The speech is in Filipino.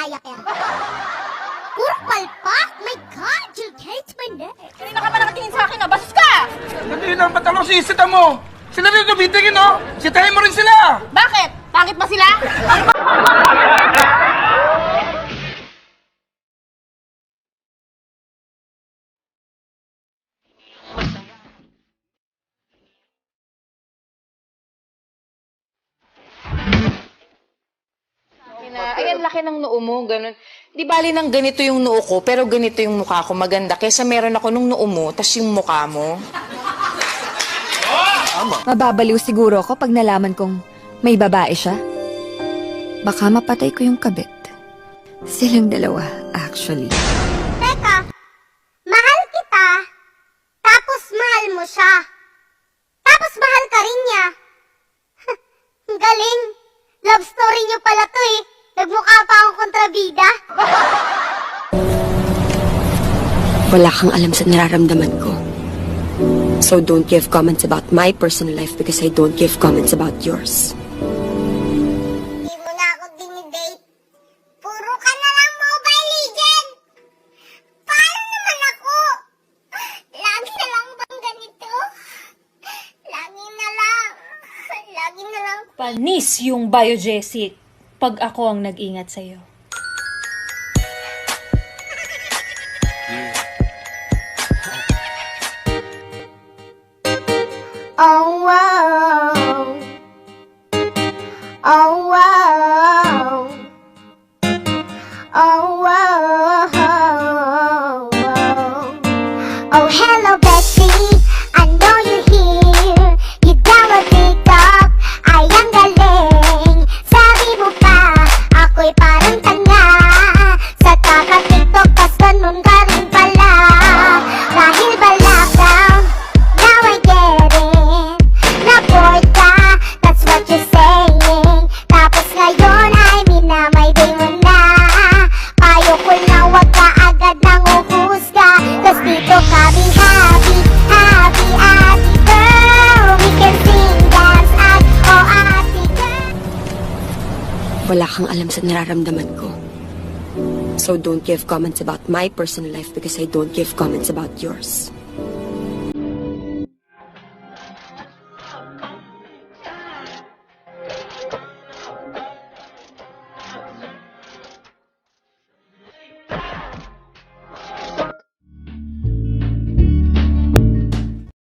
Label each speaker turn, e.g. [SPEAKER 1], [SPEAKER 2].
[SPEAKER 1] Mariah Carey. Puro palpak! My God, you hate my neck.
[SPEAKER 2] Kanina ka pa nakatingin sa akin, Bastos ka!
[SPEAKER 3] Hindi lang patalo si isita mo. Sila rin tumitingin, no? Sitahin mo rin sila.
[SPEAKER 2] Bakit? Pangit ba sila?
[SPEAKER 4] Ayan, laki ng noo mo, ganun. Di bali nang ganito yung noo ko, pero ganito yung mukha ko maganda. Kesa meron ako nung noo mo, tas yung mukha mo.
[SPEAKER 5] Mababaliw siguro ako pag nalaman kong may babae siya. Baka mapatay ko yung kabit. Silang dalawa, actually.
[SPEAKER 1] Teka, mahal kita, tapos mahal mo siya. Tapos mahal ka rin niya. Ang galing. Love story niyo pala to eh. Nagmukha pa akong kontrabida.
[SPEAKER 6] Wala kang alam sa nararamdaman ko. So don't give comments about my personal life because I don't give comments about yours.
[SPEAKER 1] Hindi mo na ako dinidate. Puro ka na lang Mobile Legend. Paano naman ako? Lagi na lang bang ganito? Lagi na lang. Lagi na lang.
[SPEAKER 7] Panis yung biogesic pag ako ang nag-ingat sa'yo.
[SPEAKER 1] Oh, wow. Oh, wow. Oh, wow. Oh, hello, Bessie. I know you're here. You download TikTok. Ay, ang galing. Sabi mo pa, ako'y parang tanga. Sa kaka-TikTok, tas ganun ka rin pala. Dahil ba lockdown, now I get it. Na-bored ka, that's what you're saying. Tapos ngayon ay minamay-day mo na. Payo ko na wag ka agad nang uhusga. Tas dito kami happy, happy, happy girl. We can sing, dance, act, oh happy girl.
[SPEAKER 6] Wala kang alam sa nararamdaman ko. So don't give comments about my personal life because I don't give comments about yours.